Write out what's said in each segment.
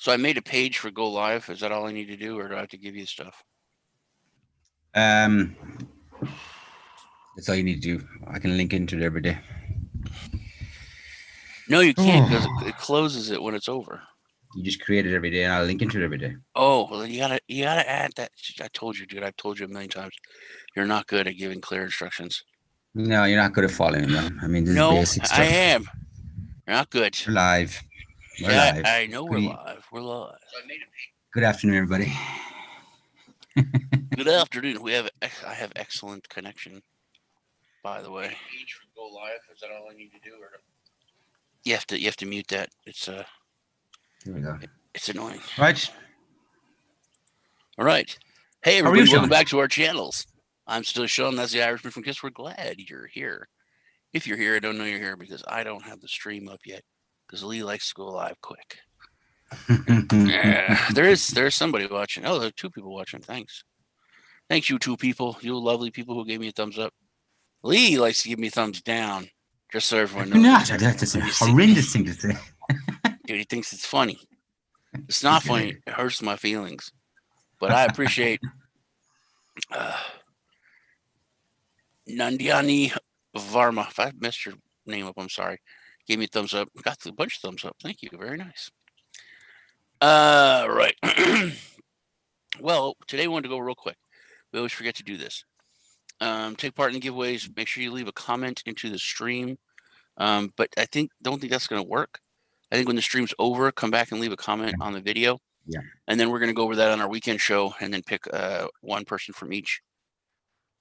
So I made a page for Go Live. Is that all I need to do, or do I have to give you stuff? That's all you need to do. I can link into it every day. No, you can't because it closes it when it's over. You just create it every day, and I'll link into it every day. Oh, well, you gotta add that. I told you, dude. I've told you a million times. You're not good at giving clear instructions. No, you're not good at following them. I mean, this is No, basic I stuff. am. You're not good. We're live. We're Yeah, live. I know we're live. We're live. Good afternoon, everybody. Good afternoon. I have excellent connection. By the way, page for Go Live. Is that all I need to do, or you have to mute that? It's Here we go. It's annoying. Right. All right. Hey, How are you, everybody. Welcome Sean? back to our channels. I'm still Sean. That's the Irishman from Kiss. We're glad you're here. If you're here, I don't know you're here because I don't have the stream up yet because Lee likes to go live quick. There's somebody watching. Oh, there are 2 people watching. Thanks. Thanks, you 2 people. You lovely people who gave me a thumbs up. Lee likes to give me thumbs down, just so everyone knows. Not. That's a horrendous thing to say. Dude, he thinks it's funny. It's not funny. It hurts my feelings. But I appreciate Nandiani Varma. If I messed your name up, I'm sorry. Gave me a thumbs up. Got a bunch of thumbs up. Thank you. Very nice. Right. Well, today I wanted to go real quick. We always forget to do this. Take part in the giveaways. Make sure you leave a comment into the stream. But don't think that's going to work. I think when the stream's over, come back and leave a comment on the video. Yeah. And then we're going to go over that on our weekend show and then pick one person from each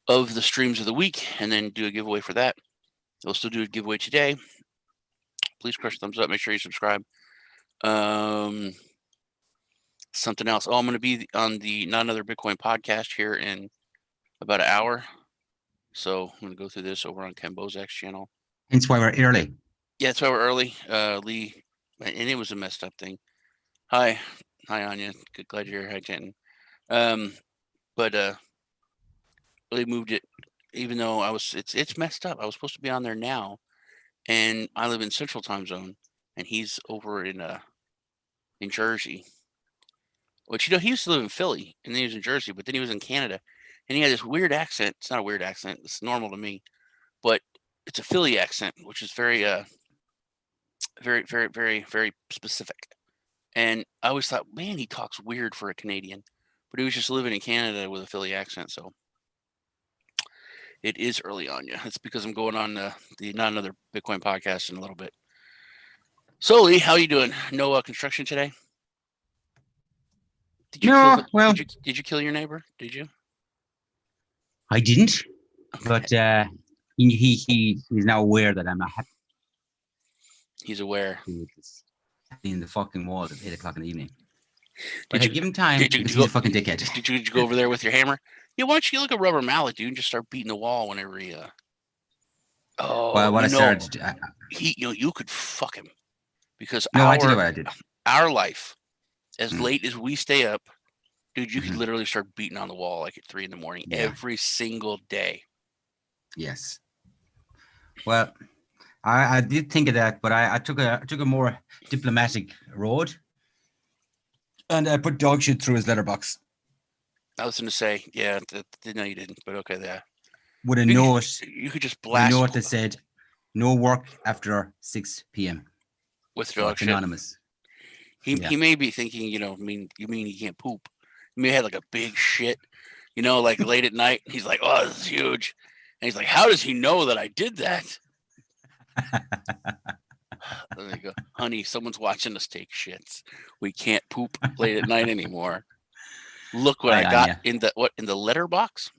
of the streams of the week and then do a giveaway for that. We'll still do a giveaway today. Please crush thumbs up. Make sure you subscribe. Something else. Oh, I'm going to be on the Not Another Bitcoin podcast here in about an hour. So I'm going to go through this over on Ken Bozak's channel. Hence why we're early. Yeah, that's why we're early. Lee, and it was a messed up thing. Hi, Anya. Glad you're here. Hi, Kenton. But Lee moved it, even though it's messed up. I was supposed to be on there now, and I live in Central Time Zone, and he's over in Jersey. Which he used to live in Philly, and then he was in Jersey, but then he was in Canada, and he had this weird accent. It's not a weird accent; it's normal to me, but it's a Philly accent, which is very, very, very, very, very specific. And I always thought, man, he talks weird for a Canadian, but he was just living in Canada with a Philly accent. So it is early on you. It's because I'm going on the Not Another Bitcoin podcast in a little bit. So Lee, how you doing? No construction today? Did you kill your neighbor? Did you? I didn't, okay. But he's now aware that I'm not happy. He's aware. In the fucking wall at 8 o'clock in the evening. But give him time. He's a fucking dickhead. Did you go over there with your hammer? Yeah, why don't you get like a rubber mallet, dude, and just start beating the wall whenever he. Oh, well, what I started. You could fuck him because I tell you what I did. Our life, as late as we stay up, dude, you could literally start beating on the wall like at 3 a.m. every single day. Yes. Well, I did think of that, but I took a more diplomatic road, and I put dog shit through his letterbox. I was going to say, yeah, no, you didn't, but okay, yeah. With a note, you could just blast. A note that said, "No work after 6 p.m." With dog shit. Anonymous. He may be thinking, you mean he can't poop. He may have like a big shit, like late at night. He's like, oh, this is huge. And he's like, how does he know that I did that? There you go. Honey, someone's watching us take shits. We can't poop late at night anymore. Look what I got in the letterbox.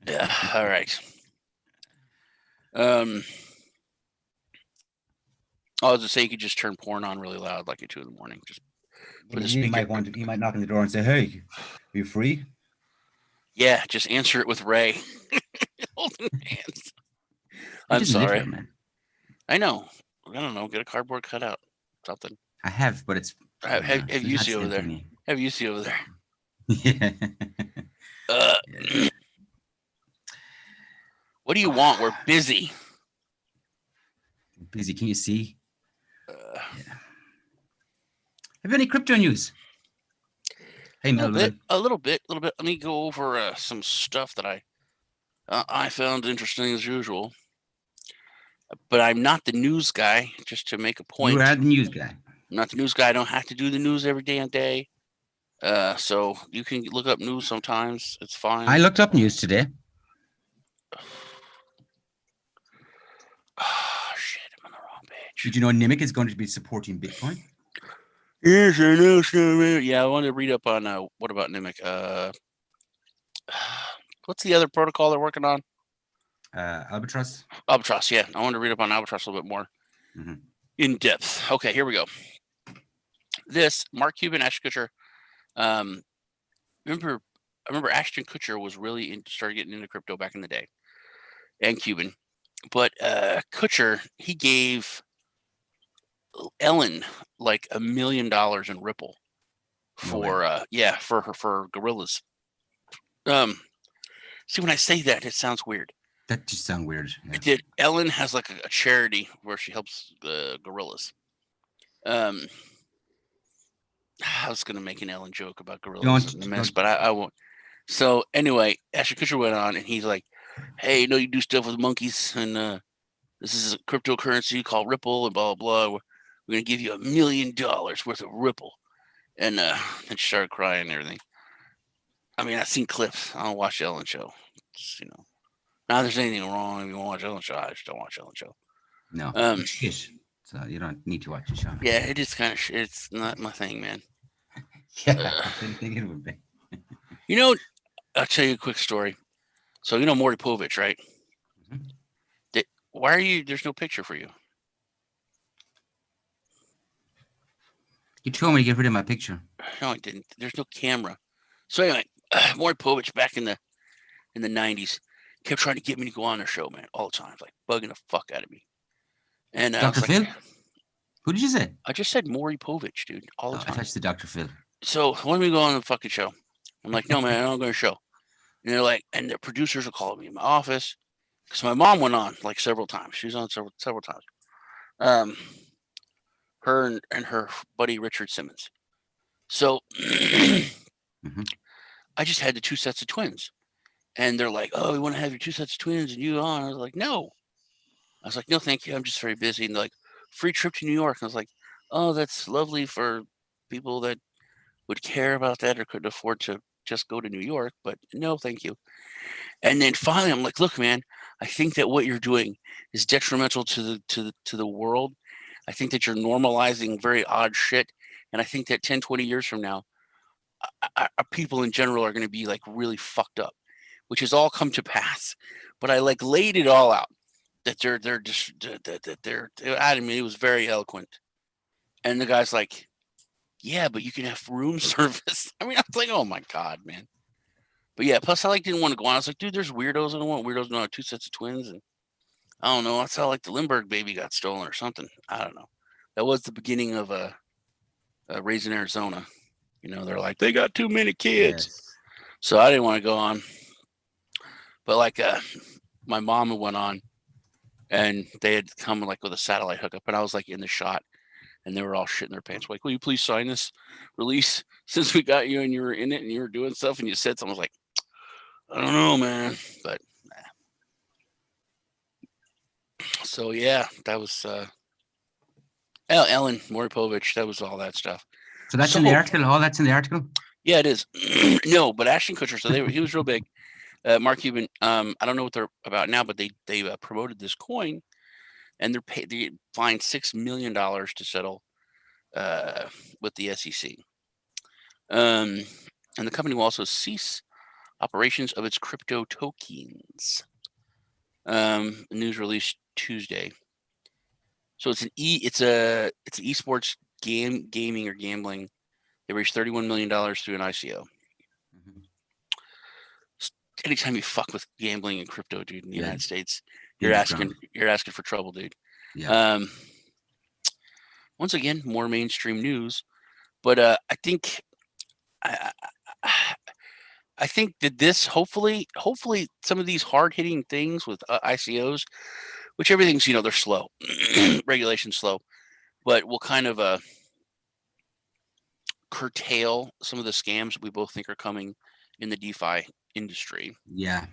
Yeah, all right. I was to say you could just turn porn on really loud, like at 2 a.m. Just put he might knock on the door and say, "Hey, are you free?" Yeah, just answer it with Ray. Holding hands. I'm sorry. Man. I know. I don't know. Get a cardboard cutout. Something. I have, but it's. Have you see over there? Have you see over there? Yeah. What do you want? We're busy. Busy. Can you see? Yeah. Have you any crypto news? Hey, A Melvin. little bit. Let me go over some stuff that I found interesting as usual. But I'm not the news guy. Just to make a point, You are the news guy. I'm not the news guy. I don't have to do the news every damn day. So you can look up news sometimes. It's fine. I looked up news today. Oh shit! I'm on the wrong page. Did you know Nimiq is going to be supporting Bitcoin? Yes, I know. Yeah, I wanted to read up on what about Nimiq? What's the other protocol they're working on? Albatross. Albatross. Yeah, I wanted to read up on Albatross a little bit more in depth. Okay, here we go. This Mark Cuban, Ashton Kutcher. I remember Ashton Kutcher was really started getting into crypto back in the day, and Cuban. But Kutcher, he gave Ellen like $1 million in Ripple for for gorillas. See, when I say that, it sounds weird. That just sounds weird. Yeah. It did. Ellen has like a charity where she helps gorillas. I was gonna make an Ellen joke about gorillas in the mess, but I won't. So anyway, Ashton Kutcher went on and he's like, "Hey, you know you do stuff with monkeys, and this is a cryptocurrency called Ripple, and blah blah blah. We're gonna give you $1 million worth of Ripple." And then she started crying and everything. I mean, I've seen clips. I don't watch the Ellen show. It's, not there's anything wrong if you want to watch Ellen show. I just don't watch Ellen show. No, it's shit. So you don't need to watch the show. Yeah, it is kind of shit. It's not my thing, man. Yeah, I didn't think it would be. I'll tell you a quick story. So Maury Povich, right? Why are you? There's no picture for you. You told me to get rid of my picture. No, I didn't. There's no camera. So anyway, Maury Povich back in the 90s kept trying to get me to go on their show, man, all the time, like bugging the fuck out of me. And Dr. Phil? Who did you say? I just said Maury Povich, dude, all the time. I thought you said Dr. Phil. So when we go on the fucking show, I'm like, no, man, I'm not going to show. And they're like, and the producers are calling me in my office because my mom went on like several times. She was on several times. Her and her buddy Richard Simmons. So I just had the 2 sets of twins, and they're like, "Oh, we want to have your 2 sets of twins and you on." I was like, "No." I was like, "No, thank you. I'm just very busy." And they're like, "Free trip to New York." And I was like, "Oh, that's lovely for people that would care about that or couldn't afford to just go to New York, but no, thank you." And then finally, I'm like, "Look, man, I think that what you're doing is detrimental to the world. I think that you're normalizing very odd shit, and I think that 10, 20 years from now, people in general are going to be like really fucked up, which has all come to pass." But I like laid it all out that they're just that they're I mean, it was very eloquent, and the guy's like, "Yeah, but you can have room service." I mean, I was like, "Oh my god, man!" But yeah, plus I didn't want to go on. I was like, "Dude, there's weirdos. I don't want weirdos to have 2 sets of twins." And I don't know. That's how like the Lindbergh baby got stolen or something. I don't know. That was the beginning of Raising Arizona. They're like, they got too many kids. Yes. So I didn't want to go on. But like my mom went on, and they had come like with a satellite hookup, and I was like in the shot, and they were all shitting their pants. Like, "Will you please sign this release since we got you and you were in it and you were doing stuff and you said something?" I was like, "I don't know, man." But so yeah, that was Ellen, Maury Povich. That was all that stuff. So that's in the article. All that's in the article. Yeah, it is. No, but Ashton Kutcher. So he was real big. Mark Cuban. I don't know what they're about now, but they promoted this coin, and they fined $6 million to settle with the SEC. And the company will also cease operations of its crypto tokens. News released Tuesday. So it's an esports gaming or gambling. They raised $31 million through an ICO. Anytime you fuck with gambling and crypto, dude, in the United States, you're asking for trouble, dude. Yeah. Once again, more mainstream news, but I think I think that this hopefully some of these hard hitting things with ICOs, which everything's they're slow, regulation's slow, but will kind of curtail some of the scams that we both think are coming in the DeFi industry. Yeah.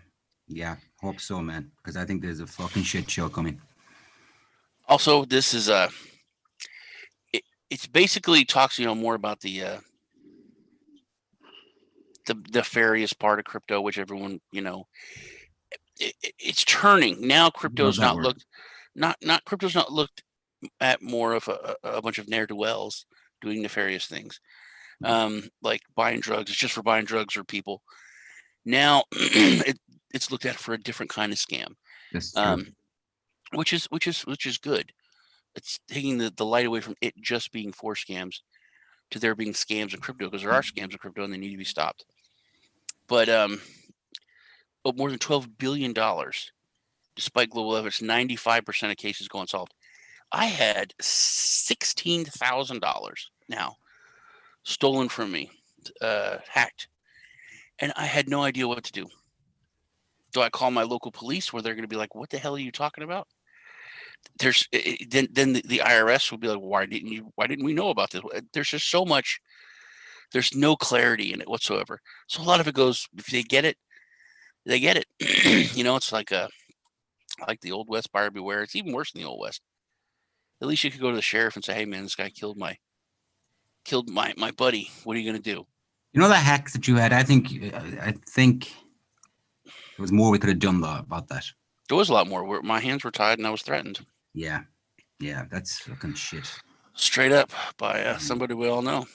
Hope so, man. Because I think there's a fucking shit show coming. Also, this is it's basically talks more about the nefarious part of crypto, which everyone it's turning now. Crypto's not looked crypto's not looked at more of a bunch of ne'er-do-wells doing nefarious things, like buying drugs. It's just for buying drugs or people. Now it's looked at for a different kind of scam. That's true. Which is good. It's taking the light away from it just being for scams to there being scams in crypto, because there are scams in crypto and they need to be stopped. But more than $12 billion, despite global evidence, 95% of cases go unsolved. I had $16,000 now stolen from me, hacked, and I had no idea what to do. Do I call my local police, where they're going to be like, "What the hell are you talking about?" Then the IRS will be like, "Why didn't we know about this?" There's just so much. There's no clarity in it whatsoever. So a lot of it goes, if they get it, they get it. It's like the Old West, buyer beware. It's even worse than the Old West. At least you could go to the sheriff and say, "Hey man, this guy killed my buddy. What are you gonna do?" You know the hacks that you had? I think there was more we could have done about that. There was a lot more. My hands were tied and I was threatened. Yeah, that's fucking shit. Straight up by somebody we all know.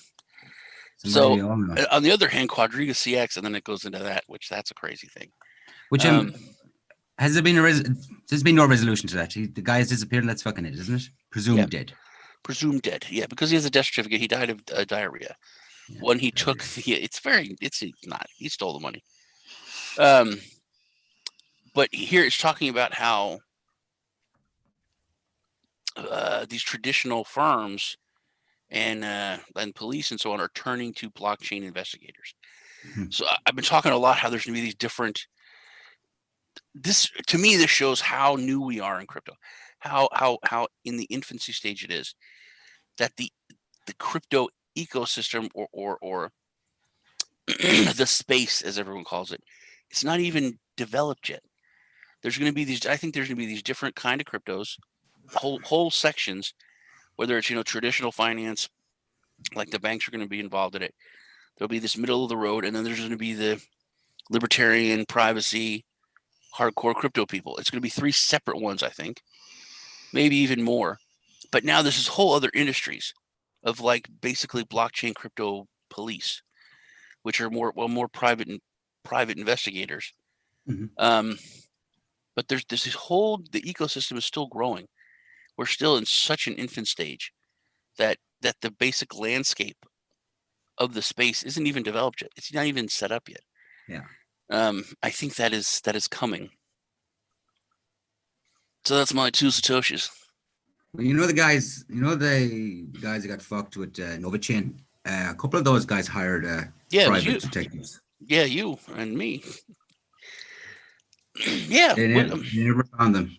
Somebody So, we all know. On the other hand, Quadriga CX, and then it goes into that, which that's a crazy thing. Which has there been there's been no resolution to that? The guy has disappeared, and that's fucking it, isn't it? Presumed dead. Presumed dead. Yeah, because he has a death certificate. He died of diarrhea. Yeah, When he took he stole the money. But here it's talking about how these traditional firms and police and so on are turning to blockchain investigators. So I've been talking a lot how there's going to be these different. To me, this shows how new we are in crypto, how in the infancy stage it is, that the crypto ecosystem or the space, as everyone calls it, it's not even developed yet. There's going to be these. I think there's going to be these different kind of cryptos, whole sections, whether it's traditional finance, like the banks are going to be involved in it. There'll be this middle of the road, and then there's going to be the libertarian, privacy, hardcore crypto people. It's going to be three separate ones, I think, maybe even more. But now this is whole other industries of like basically blockchain crypto police, which are more private investigators. But there's this the ecosystem is still growing. We're still in such an infant stage that the basic landscape of the space isn't even developed yet. It's not even set up yet. Yeah. I think that is coming. So that's my 2 Satoshis. Well, the guys that got fucked with NovaChain. A couple of those guys hired private detectives. Yeah, you and me. Yeah. They never found them.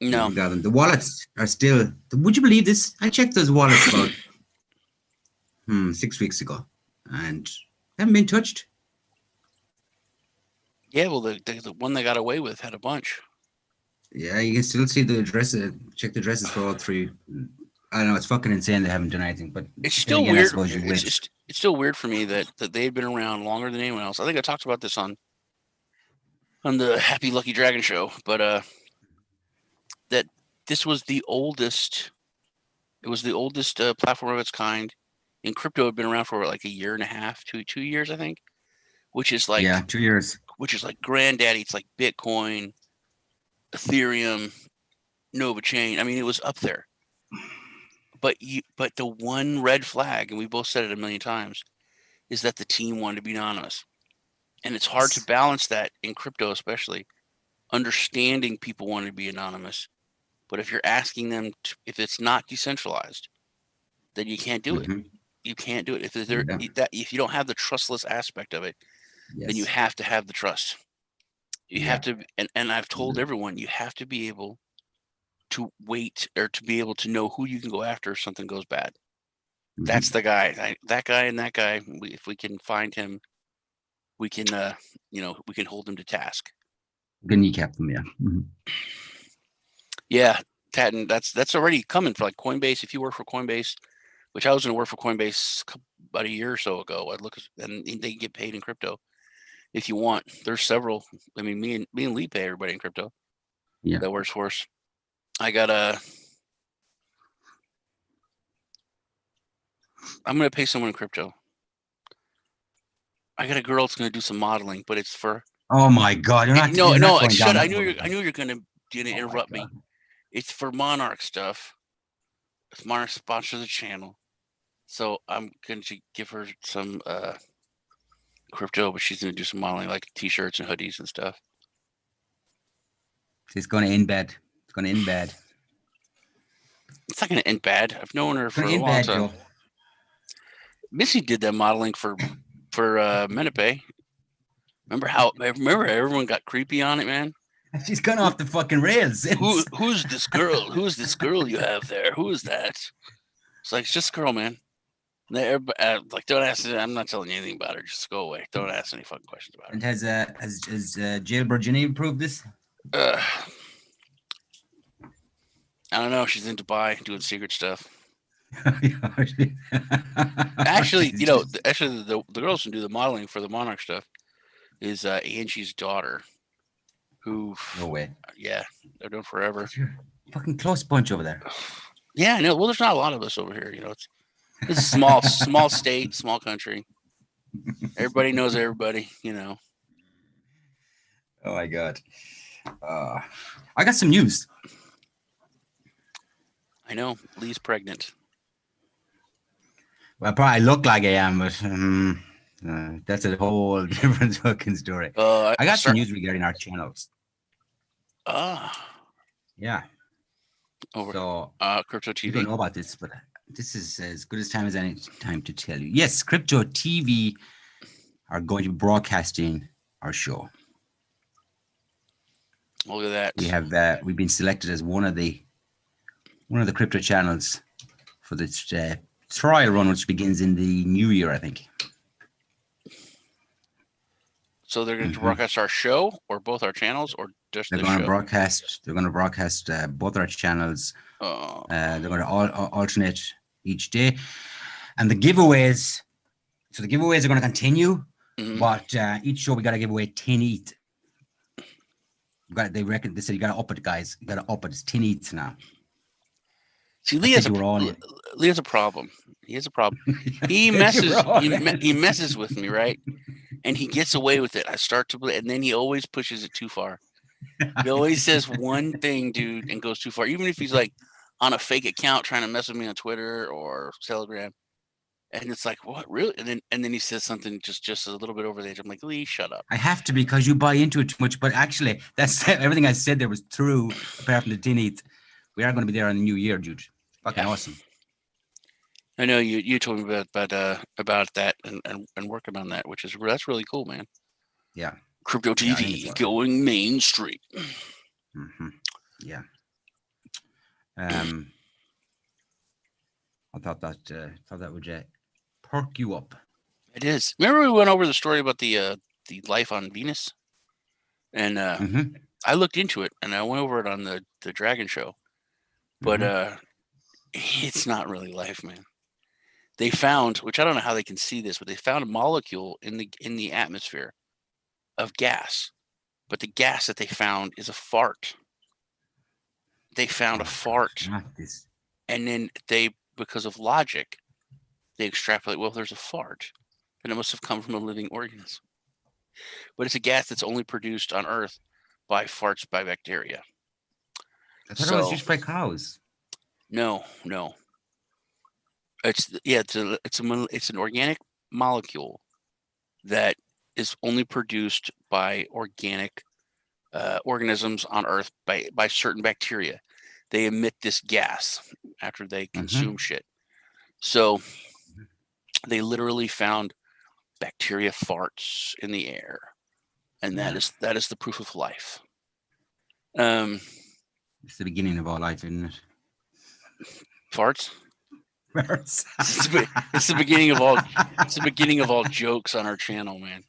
No. Never got them. The wallets are still. Would you believe this? I checked those wallets about 6 weeks ago, and haven't been touched. Yeah, well, the one they got away with had a bunch. Yeah, you can still see the addresses. Check the addresses for all three. I don't know, it's fucking insane they haven't done anything, but it's still weird. It's still weird for me that they had been around longer than anyone else. I think I talked about this on the Happy Lucky Dragon show, but that this was the oldest. It was the oldest platform of its kind. And crypto had been around for like a year and a half, 2 years, I think, which is like 2 years. Which is like granddaddy. It's like Bitcoin, Ethereum, NovaChain. I mean, it was up there. But the one red flag, and we both said it a million times, is that the team wanted to be anonymous. And it's hard to balance that in crypto, especially understanding people want to be anonymous. But if you're asking them if it's not decentralized, then you can't do it. You can't do it. If you don't have the trustless aspect of it, then you have to have the trust. You have to, and I've told everyone, you have to be able to wait, or to be able to know who you can go after if something goes bad. That's the guy. That guy and that guy. If we can find him, we can, we can hold him to task. Good kneecap them, yeah. Yeah, Tatton, that's already coming for like Coinbase. If you work for Coinbase, which I was going to work for Coinbase about a year or so ago, I'd look, and they get paid in crypto if you want. There's several. I mean, me and Lee pay everybody in crypto. Yeah, that works for us. I got I'm going to pay someone in crypto. I got a girl that's going to do some modeling, but it's for. Oh my God! You're not. No, You're no. not going down Shut. I that knew road. you're going to interrupt me. It's for Monarch stuff. If Monarch sponsors the channel, so I'm going to give her some crypto, but she's going to do some modeling, like t-shirts and hoodies and stuff. It's going to end bad. It's going to end bad. It's not going to end bad. I've known her for a long bad, time. Joe. Missy did that modeling for Menipay. Remember everyone got creepy on it, man? She's gone off the fucking rails. Who's this girl? Who's this girl you have there? Who is that? It's like, it's just a girl, man. Like, don't ask. I'm not telling you anything about her. Just go away. Don't ask any fucking questions about her. And has Jailbird Jenny approved this? I don't know. She's in Dubai doing secret stuff. Actually, the girls who do the modeling for the Monarch stuff is Angie's daughter, who. No way. Yeah, they're doing forever. Fucking close bunch over there. Yeah, I know. Well, there's not a lot of us over here. It's a small state, small country. Everybody knows everybody. Oh my God. I got some news. I know. Lee's pregnant. Well, probably look like I am, but that's a whole different fucking story. I got some news regarding our channels. Yeah. So, Crypto TV. You don't know about this, but this is as good as time as any time to tell you. Yes, Crypto TV are going to be broadcasting our show. Look at that. We've been selected as one of the crypto channels for this trial run, which begins in the new year, I think. So they're going to broadcast our show, or both our channels, or just the show? They're going to broadcast both our channels. They're going to alternate each day, and the giveaways. So the giveaways are going to continue, but each show we got to give away 10 ETH. They said you got to up it, guys. You got to up it. It's 10 ETH now. See, Lee has a problem. He has a problem. He messes with me, right? And he gets away with it. I start to believe, and then he always pushes it too far. He always says one thing, dude, and goes too far. Even if he's like on a fake account trying to mess with me on Twitter or Telegram, and it's like, what, really? And then he says something just a little bit over the edge. I'm like, Lee, shut up. I have to, because you buy into it too much. But actually, that's everything I said there was true, apart from the 10 ETH. We are going to be there on the new year, dude. Fucking awesome. I know you told me about that and working on that, that's really cool, man. Yeah. Crypto TV going mainstream. Yeah. I thought that would perk you up. It is. Remember we went over the story about the life on Venus, and I looked into it, and I went over it on the Dragon show, but it's not really life, man. They found, which I don't know how they can see this, but they found a molecule in the atmosphere of gas, but the gas that they found is a fart. They found a fart, and then because of logic, they extrapolate, well, there's a fart, then it must have come from a living organism. But it's a gas that's only produced on Earth by farts by bacteria. I thought it was just by cows. No. It's an organic molecule that is only produced by organic organisms on Earth by certain bacteria. They emit this gas after they consume shit. So they literally found bacteria farts in the air, and that is the proof of life. It's the beginning of all life, isn't it? Farts? It's the beginning of all. It's the beginning of all jokes on our channel, man.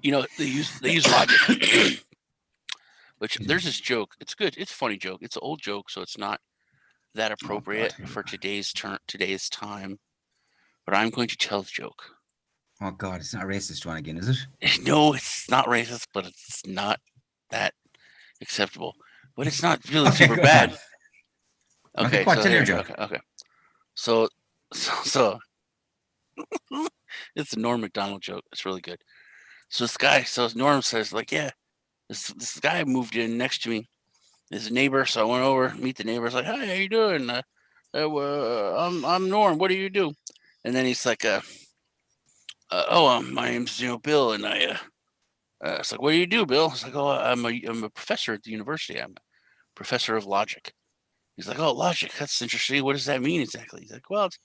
You know, they use logic. Which there's this joke. It's good. It's a funny joke. It's an old joke, so it's not that appropriate for today's time. But I'm going to tell the joke. Oh God, it's not a racist one again, is it? No, it's not racist, but it's not that acceptable. But it's not really super bad. Okay, so here, okay. So it's a Norm Macdonald joke. It's really good. So Norm says, like, yeah, this guy moved in next to me. His neighbor, so I went over, meet the neighbor. I was like, hi, how you doing? I'm Norm. What do you do? And then he's like, my name's Bill, and it's like, what do you do, Bill? It's like, oh, I'm a professor at the university. I'm a professor of logic. He's like, oh, logic. That's interesting. What does that mean exactly? He's like, well, it's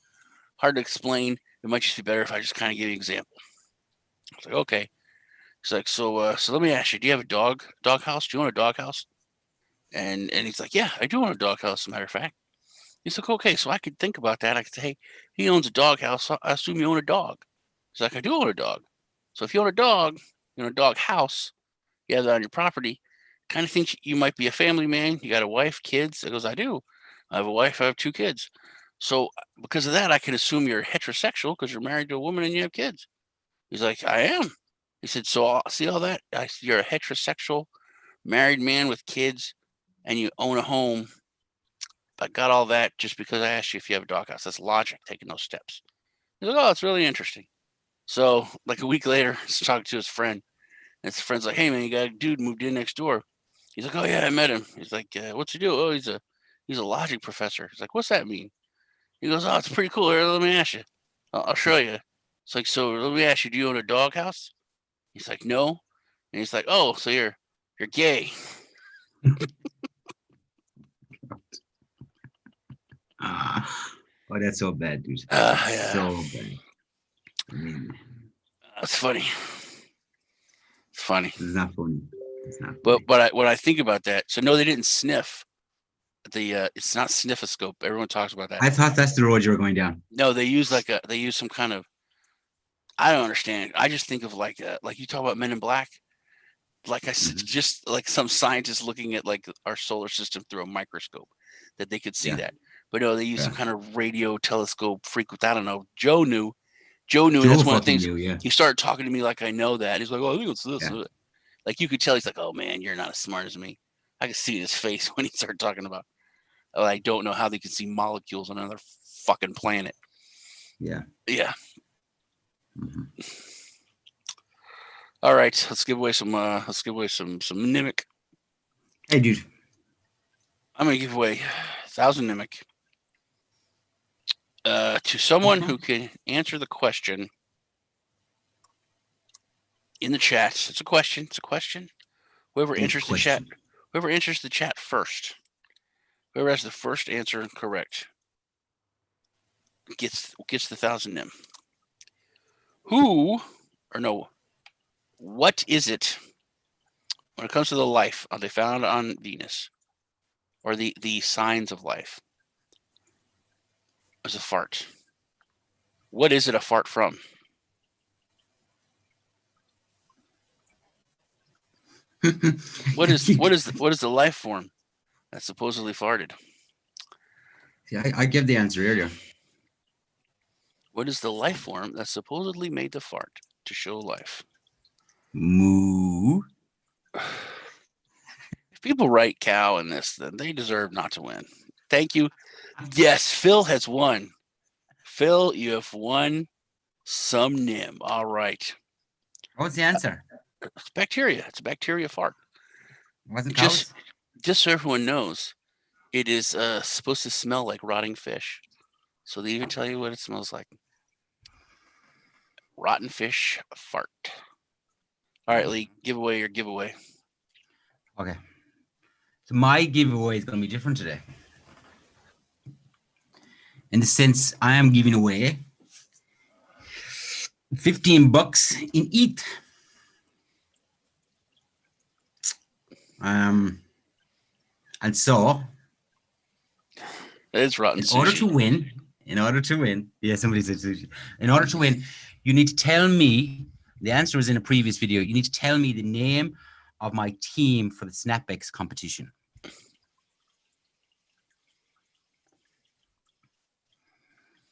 hard to explain. It might just be better if I just kind of give you an example. I was like, okay. He's like, so let me ask you, do you have a dog house? Do you own a dog house? And he's like, yeah, I do own a dog house, as a matter of fact. He's like, okay, so I could think about that. I could say, hey, he owns a dog house. So I assume you own a dog. He's like, I do own a dog. So if you own a dog, you own a dog house, you have that on your property, kind of think you might be a family man. You got a wife, kids. He goes, I do. I have a wife. I have 2 kids. So because of that, I can assume you're heterosexual because you're married to a woman and you have kids. He's like, I am. He said, so see all that? You're a heterosexual married man with kids and you own a home. I got all that just because I asked you if you have a doghouse. That's logic, taking those steps. He's like, oh, it's really interesting. So like a week later, he's talking to his friend. And his friend's like, hey man, you got a dude moved in next door. He's like, oh yeah, I met him. He's like, what's he do? Oh, he's a logic professor. He's like, what's that mean? He goes, oh, it's pretty cool. Here, let me ask you. I'll show you. It's like, so let me ask you, do you own a doghouse? He's like, no. And he's like, oh, so you're gay. Oh, that's so bad, dude. Yeah. So bad. I mean, that's funny. It's funny. It's not funny. It's not funny. But when I think about that, so no, they didn't sniff. It's not sniffoscope. Everyone talks about that. I thought that's the road you were going down. No, they use some kind of. I don't understand. I just think of like you talk about Men in Black. Like I said, just like some scientists looking at like our solar system through a microscope, that they could see that. But no, they use some kind of radio telescope frequency. I don't know. Joe knew. That's one of the things. He started talking to me like I know that. And he's like, oh, I think it's this. Yeah. Like you could tell he's like, oh man, you're not as smart as me. I could see in his face when he started talking about, oh, I don't know how they can see molecules on another fucking planet. Yeah. Yeah. Mm-hmm. All right, let's give away some Nimiq. Hey, dude. I'm gonna give away 1000 Nimiq to someone who can answer the question in the chat. It's a question. Whoever enters the chat first. Whoever has the first answer correct gets the 1000 Nim. What is it when it comes to the life they found on Venus, or the signs of life? Is a fart. What is it a fart from? What is the life form that supposedly farted? Yeah, I gave the answer earlier. What is the life form that supposedly made the fart to show life? Moo. If people write cow in this, then they deserve not to win. Thank you. Yes, Phil has won. Phil, you have won some Nim. All right. What's the answer? It's bacteria. It's a bacteria fart. Wasn't just so everyone knows, it is supposed to smell like rotting fish. So they even tell you what it smells like. Rotten fish fart. All right, Lee, give away your giveaway. Okay. So my giveaway is going to be different today. In the sense, I am giving away $15 in ETH. And so, it's rotten in sushi. order to win, in order to win, yeah, somebody said sushi. In order to win, you need to tell me. The answer is in a previous video. You need to tell me the name of my team for the SnipEx competition.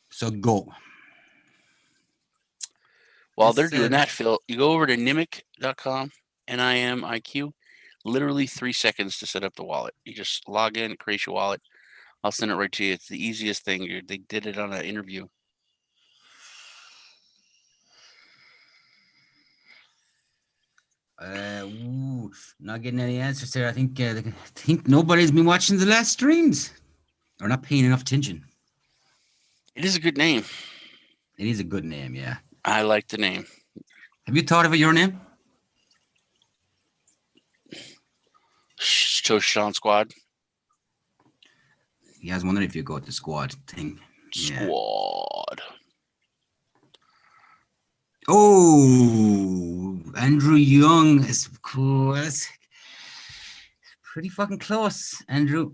So go. While they're doing that, Phil, you go over to Nimiq.com, Nimiq. Literally 3 seconds to set up the wallet. You just log in, create your wallet. I'll send it right to you. It's the easiest thing. They did it on an interview. Not getting any answers there. I think nobody's been watching the last streams or not paying enough attention. It is a good name. It is a good name, yeah. I like the name. Have you thought of your name? Sean Squad. Yeah, I was wondering if you go with the squad thing. Squad. Yeah. Oh, Andrew Young is cool. That's pretty fucking close, Andrew.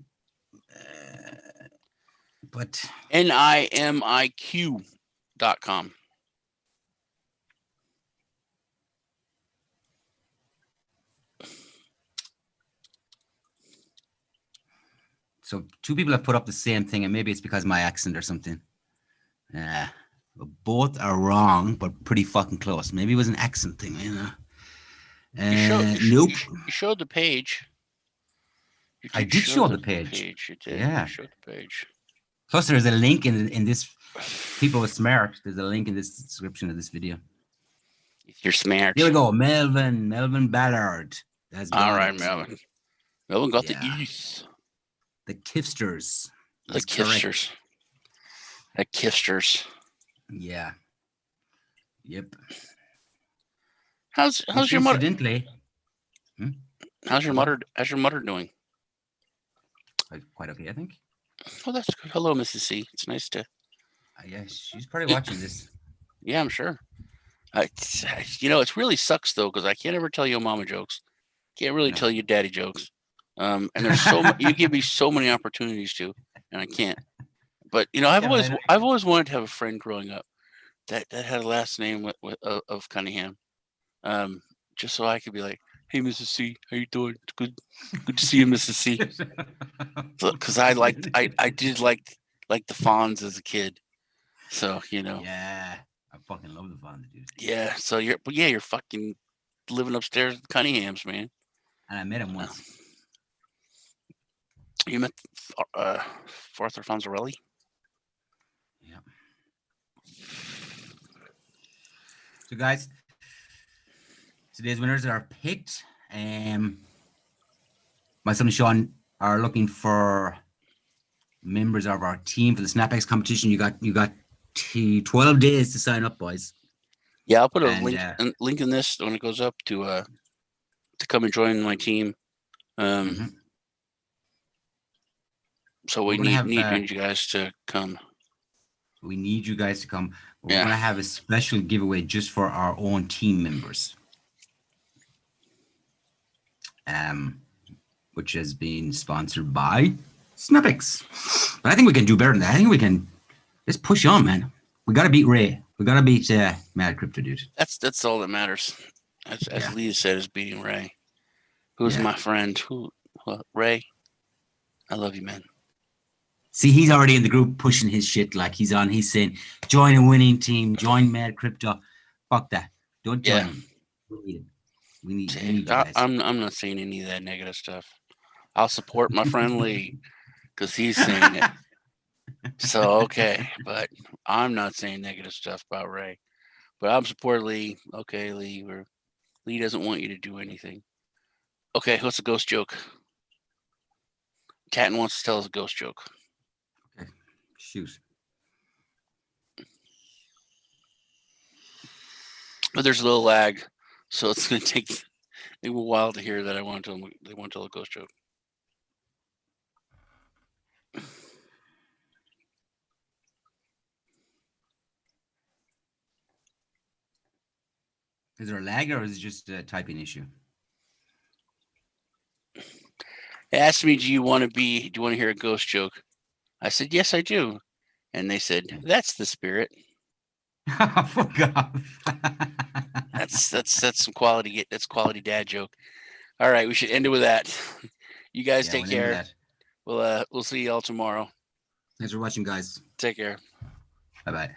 But Nimiq.com. So 2 people have put up the same thing, and maybe it's because of my accent or something. Both are wrong, but pretty fucking close. Maybe it was an accent thing, you know. Nope. You showed the page. I did show the page. You did. Yeah. You showed the page. Plus, there's a link in this. People are smart. There's a link in this description of this video. If you're smart. Here we go. Melvin Ballard. That's all right, Melvin. Melvin got the E's. The Kifsters. The Kifsters. The Kifsters. Yeah. Yep. How's your mother? Incidentally. How's your mother doing? Quite okay, I think. Oh, that's good. Hello, Mrs. C. It's nice to. Yeah, she's probably watching this. Yeah, I'm sure. It really sucks though, because I can't ever tell you mama jokes. Can't really tell you daddy jokes. And there's you give me so many opportunities to, and I can't. But I've always wanted to have a friend growing up that had a last name of Cunningham, just so I could be like, "Hey, Mrs. C, how you doing? It's good to see you, Mrs. C." Because I did like the Fonz as a kid, so Yeah, I fucking love the Fonz, dude. Yeah, so you're fucking living upstairs with Cunninghams, man. And I met him once. You met Arthur Fonzarelli? Yeah. So, guys, today's winners are picked. Myself and Sean are looking for members of our team for the SnipEx competition. You got 12 days to sign up, boys. Yeah, I'll put a link in this when it goes up to come and join my team. So we need you guys to come. We need you guys to come. We're going to have a special giveaway just for our own team members. Which has been sponsored by SnipEx. But I think we can do better than that. I think we can just push on, man. We got to beat Ray. We got to beat Mad Crypto, dude. That's all that matters. As Lee said, is beating Ray. Who's my friend? Ray? I love you, man. See, he's already in the group pushing his shit like he's saying, join a winning team, join Mad Crypto. Fuck that. Don't join him. We need you guys. I'm not saying any of that negative stuff. I'll support my friend Lee because he's saying it. So, okay, but I'm not saying negative stuff about Ray. But I'm supporting Lee. Okay, Lee. Lee doesn't want you to do anything. Okay, what's a ghost joke? Tatton wants to tell us a ghost joke. Okay, shoot. But there's a little lag, so it's going to take a while to hear that they want to tell a ghost joke. Is there a lag or is it just a typing issue? They asked me, do you want to hear a ghost joke? I said, yes, I do. And they said, "That's the spirit." Fuck off. That's some quality. That's quality dad joke. All right, we should end it with that. You guys take care. We'll see you all tomorrow. Thanks for watching, guys. Take care. Bye-bye.